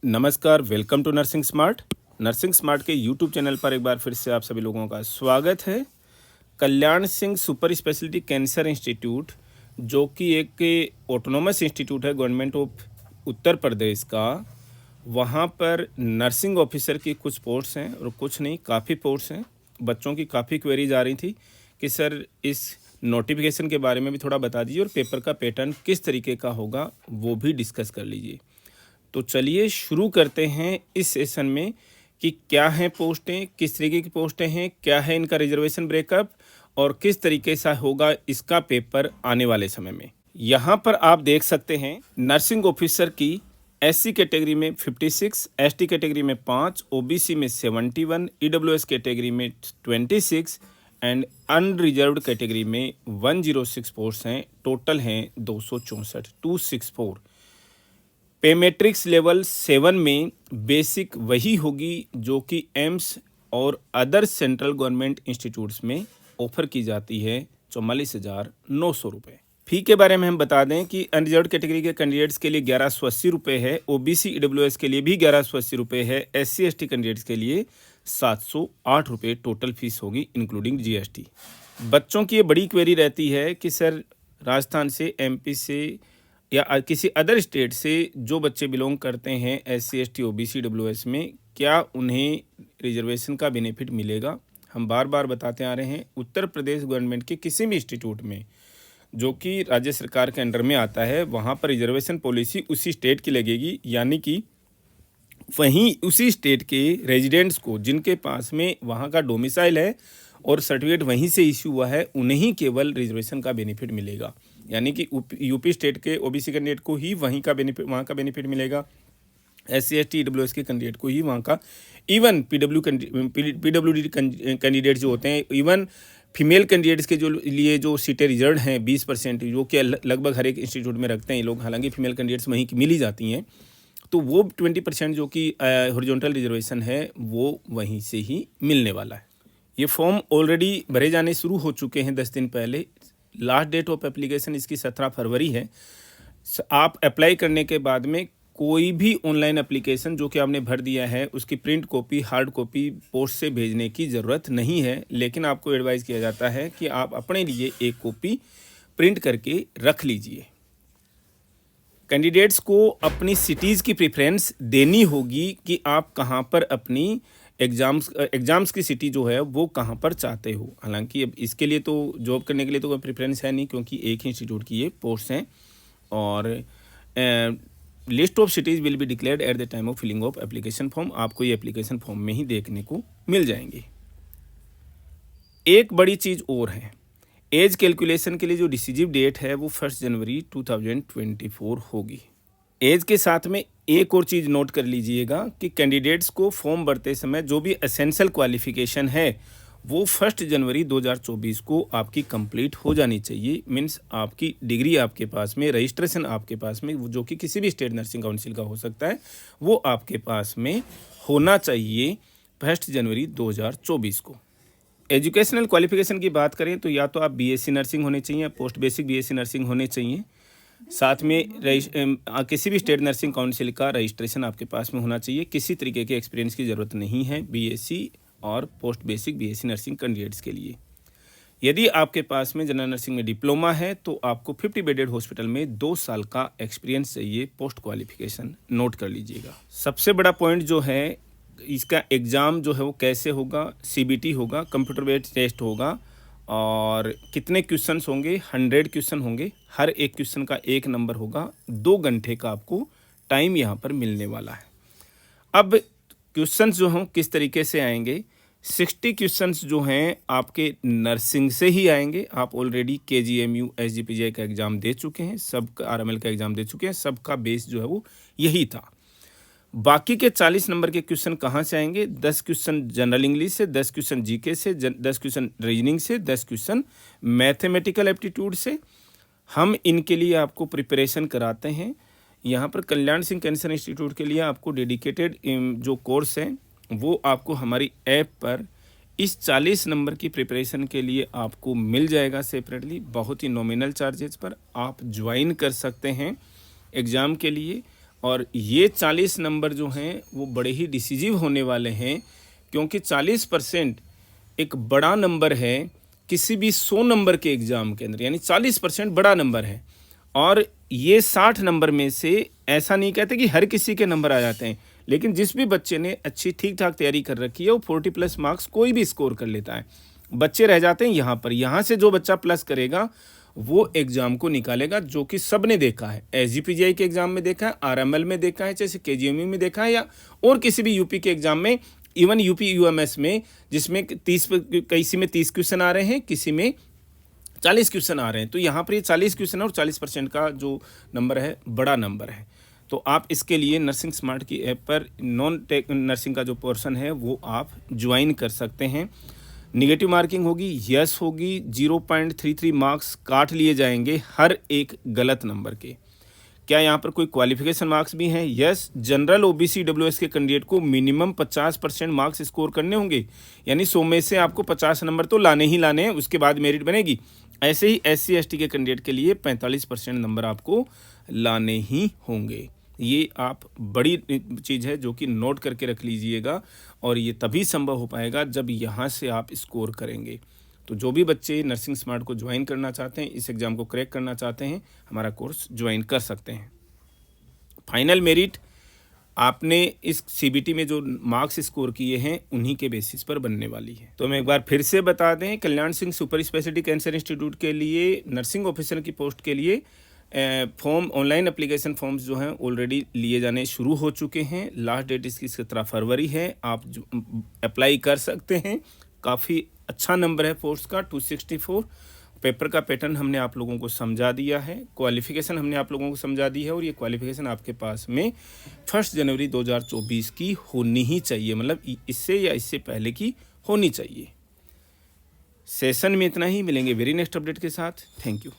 नमस्कार, welcome to nursing smart. Nursing smart के YouTube channel पर एक बार फिर से आप सभी लोगों का स्वागत है। Kalyan Singh super speciality cancer institute, जो कि एक ऑटोनोमस इंस्टीट्यूट है गवर्नमेंट ऑफ उत्तर प्रदेश का, वहाँ पर नर्सिंग ऑफिसर की कुछ पोस्ट्स हैं और कुछ नहीं, काफ़ी पोस्ट्स हैं। बच्चों की काफ़ी क्वेरीज आ रही थी कि सर इस नोटिफिकेशन के बारे में भी थोड़ा बता दीजिए और पेपर का पैटर्न किस तरीके का होगा वो भी डिस्कस कर लीजिए। तो चलिए शुरू करते हैं इस सेशन में कि क्या हैं पोस्टें, किस तरीके की पोस्टें हैं, क्या है इनका रिजर्वेशन ब्रेकअप और किस तरीके से होगा इसका पेपर आने वाले समय में। यहाँ पर आप देख सकते हैं नर्सिंग ऑफिसर की एससी कैटेगरी में 56, एसटी कैटेगरी में 5, ओबीसी में 71, ईडब्ल्यूएस कैटेगरी में 26 एंड अनरिजर्व्ड कैटेगरी में 106 पोस्ट हैं। टोटल हैं 264। पे मैट्रिक्स लेवल 7 में बेसिक वही होगी जो कि एम्स और अदर सेंट्रल गवर्नमेंट इंस्टीट्यूट्स में ऑफर की जाती है, 44,900 रुपये। फ़ी के बारे में हम बता दें कि अनरिजर्व्ड कैटेगरी के कैंडिडेट्स के लिए 1180 रुपये है, ओबीसी ईडब्ल्यूएस के लिए भी 1180 रुपये है, एससी एसटी कैंडिडेट्स के लिए 708 रुपये टोटल फीस होगी इंक्लूडिंग जीएसटी। बच्चों की ये बड़ी क्वेरी रहती है कि सर राजस्थान से, एमपी से या किसी अदर स्टेट से जो बच्चे बिलोंग करते हैं एससी एसटी ओबीसी डब्ल्यूएस में, क्या उन्हें रिजर्वेशन का बेनिफिट मिलेगा। हम बार बार बताते आ रहे हैं, उत्तर प्रदेश गवर्नमेंट के किसी भी इंस्टीट्यूट में जो कि राज्य सरकार के अंडर में आता है, वहाँ पर रिजर्वेशन पॉलिसी उसी स्टेट की लगेगी, यानी कि वहीं उसी स्टेट के रेजिडेंट्स को जिनके पास में वहाँ का डोमिसाइल है और सर्टिफिकेट वहीं से इश्यू हुआ है, उन्हें केवल रिजर्वेशन का बेनिफिट मिलेगा। यानी कि यूपी स्टेट के ओबीसी कैंडिडेट को ही वहाँ का बेनिफिट मिलेगा, एससी एसटी ईडब्ल्यूएस के कैंडिडेट को ही वहाँ का, इवन पीडब्ल्यूडी कैंडिडेट जो होते हैं, इवन फीमेल कैंडिडेट्स के जो लिए जो सीटें रिजर्व हैं 20%, जो कि लगभग हर एक इंस्टीट्यूट में रखते हैं ये लोग, हालांकि फीमेल कैंडिडेट्स वहीं की मिल ही जाती हैं, तो वो 20% जो कि हॉरिजॉन्टल रिजर्वेशन है वो वहीं से ही मिलने वाला है। ये फॉर्म ऑलरेडी भरे जाने शुरू हो चुके हैं 10 दिन पहले। लास्ट डेट ऑफ एप्लीकेशन इसकी 17 फरवरी है। आप अप्लाई करने के बाद में कोई भी ऑनलाइन एप्लीकेशन जो कि आपने भर दिया है उसकी print copy, hard copy post से भेजने की ज़रूरत नहीं है, लेकिन आपको एडवाइस किया जाता है कि आप अपने लिए एक कॉपी प्रिंट करके रख लीजिए। कैंडिडेट्स को अपनी सिटीज़ की प्रेफरेंस देनी होगी कि आप कहाँ पर अपनी एग्ज़ाम्स की सिटी जो है वो कहाँ पर चाहते हो। हालांकि अब इसके लिए तो जॉब करने के लिए तो कोई प्रेफरेंस है नहीं, क्योंकि एक ही इंस्टीट्यूट की ये पोस्ट हैं और list of cities will be declared at the time of filling of application form. आपको ये एप्लीकेशन फॉर्म में ही देखने को मिल जाएंगे। एक बड़ी चीज़ और है, एज कैलकुलेशन के लिए जो डिसिजिव डेट है वो 1 जनवरी 2024 होगी। एज के साथ में एक और चीज़ नोट कर लीजिएगा कि कैंडिडेट्स को फॉर्म भरते समय जो भी एसेंशियल क्वालिफिकेशन है वो 1 जनवरी 2024 को आपकी कंप्लीट हो जानी चाहिए। मीन्स आपकी डिग्री आपके पास में, रजिस्ट्रेशन आपके पास में, जो कि किसी भी स्टेट नर्सिंग काउंसिल का हो सकता है, वो आपके पास में होना चाहिए 1 जनवरी 2024 को। एजुकेशनल क्वालिफिकेशन की बात करें तो या तो आप बीएससी नर्सिंग होने चाहिए, पोस्ट बेसिक बीएससी नर्सिंग होने चाहिए, साथ में किसी भी स्टेट नर्सिंग काउंसिल का रजिस्ट्रेशन आपके पास में होना चाहिए। किसी तरीके के एक्सपीरियंस की ज़रूरत नहीं है बीएससी और post basic BSc nursing candidates के लिए। यदि आपके पास में जनरल नर्सिंग में डिप्लोमा है तो आपको 50 बेडेड हॉस्पिटल में 2 साल का एक्सपीरियंस चाहिए। पोस्ट क्वालिफिकेशन नोट कर लीजिएगा। सबसे बड़ा पॉइंट जो है, इसका एग्ज़ाम जो है वो कैसे होगा, सीबीटी होगा, कंप्यूटर बेस्ड टेस्ट होगा, और कितने क्वेश्चंस होंगे, 100 क्वेश्चन होंगे, हर एक क्वेश्चन का 1 नंबर होगा। 2 घंटे का आपको टाइम यहाँ पर मिलने वाला है। अब क्वेश्चंस जो हों किस तरीके से आएंगे, 60 क्वेश्चंस जो हैं आपके नर्सिंग से ही आएंगे। आप ऑलरेडी केजीएमयू एसजीपीजे का एग्ज़ाम दे चुके हैं, सबका आरएमएल का एग्ज़ाम दे चुके हैं, सबका बेस जो है वो यही था। बाकी के 40 नंबर के क्वेश्चन कहाँ से आएंगे, 10 क्वेश्चन जनरल इंग्लिश से, 10 क्वेश्चन जीके से, 10 क्वेश्चन रीजनिंग से, 10 क्वेश्चन मैथमेटिकल एप्टीट्यूड से। हम इनके लिए आपको प्रिपरेशन कराते हैं। यहाँ पर कल्याण सिंह कैंसर इंस्टीट्यूट के लिए आपको डेडिकेटेड जो कोर्स है वो आपको हमारी ऐप पर इस 40 नंबर की प्रिपरेशन के लिए आपको मिल जाएगा सेपरेटली, बहुत ही नॉमिनल चार्जेस पर आप ज्वाइन कर सकते हैं एग्ज़ाम के लिए। और ये 40 नंबर जो हैं वो बड़े ही डिसिसिव होने वाले हैं, क्योंकि 40% एक बड़ा नंबर है किसी भी 100 नंबर के एग्ज़ाम के अंदर, यानी 40% बड़ा नंबर है। और ये 60 नंबर में से ऐसा नहीं कहते कि हर किसी के नंबर आ जाते हैं, लेकिन जिस भी बच्चे ने अच्छी ठीक ठाक तैयारी कर रखी है वो 40 प्लस मार्क्स कोई भी स्कोर कर लेता है। बच्चे रह जाते हैं यहाँ पर, यहाँ से जो बच्चा प्लस करेगा वो एग्ज़ाम को निकालेगा, जो कि सब ने देखा है। एसजीपीजीआई के एग्ज़ाम में देखा है, आरएमएल में देखा है, जैसे केजीएमयू में देखा है, या और किसी भी यूपी के एग्ज़ाम में, इवन यूपी यूएमएस में, जिसमें 30 किसी में 30 क्वेश्चन आ रहे हैं, किसी में 40 क्वेश्चन आ रहे हैं। तो यहाँ पर ये 40 क्वेश्चन और 40% का जो नंबर है बड़ा नंबर है। तो आप इसके लिए नर्सिंग स्मार्ट की ऐप पर नॉन टेक नर्सिंग का जो पोर्शन है वो आप ज्वाइन कर सकते हैं। निगेटिव मार्किंग होगी, यस होगी, 0.33 मार्क्स काट लिए जाएंगे हर एक गलत नंबर के। क्या यहाँ पर कोई क्वालिफिकेशन मार्क्स भी हैं? यस। जनरल ओबीसी डब्ल्यूएस के कैंडिडेट को मिनिमम 50% मार्क्स स्कोर करने होंगे, यानी 100 में से आपको 50 नंबर तो लाने ही लाने हैं, उसके बाद मेरिट बनेगी। ऐसे ही एससी एसटी के कैंडिडेट के लिए 45% नंबर आपको लाने ही होंगे। ये आप बड़ी चीज़ है जो कि नोट करके रख लीजिएगा, और ये तभी संभव हो पाएगा जब यहाँ से आप स्कोर करेंगे। तो जो भी बच्चे नर्सिंग स्मार्ट को ज्वाइन करना चाहते हैं, इस एग्ज़ाम को क्रैक करना चाहते हैं, हमारा कोर्स ज्वाइन कर सकते हैं। फाइनल मेरिट आपने इस सीबीटी में जो मार्क्स स्कोर किए हैं उन्हीं के बेसिस पर बनने वाली है। तो हम एक बार फिर से बता दें, Kalyan Singh super speciality cancer institute के लिए नर्सिंग ऑफिसर की पोस्ट के लिए फॉर्म, ऑनलाइन एप्लीकेशन फॉर्म्स जो हैं ऑलरेडी लिए जाने शुरू हो चुके हैं। लास्ट डेट इसकी 17 फरवरी है। आप अप्लाई कर सकते हैं। काफ़ी अच्छा नंबर है पोस्ट का 264। पेपर का पैटर्न हमने आप लोगों को समझा दिया है, क्वालिफ़िकेशन हमने आप लोगों को समझा दी है, और ये क्वालिफ़िकेशन आपके पास में 1 जनवरी 2024 की होनी ही चाहिए, मतलब इससे या इससे पहले की होनी चाहिए। सेशन में इतना ही, मिलेंगे वेरी नेक्स्ट अपडेट के साथ। Thank you.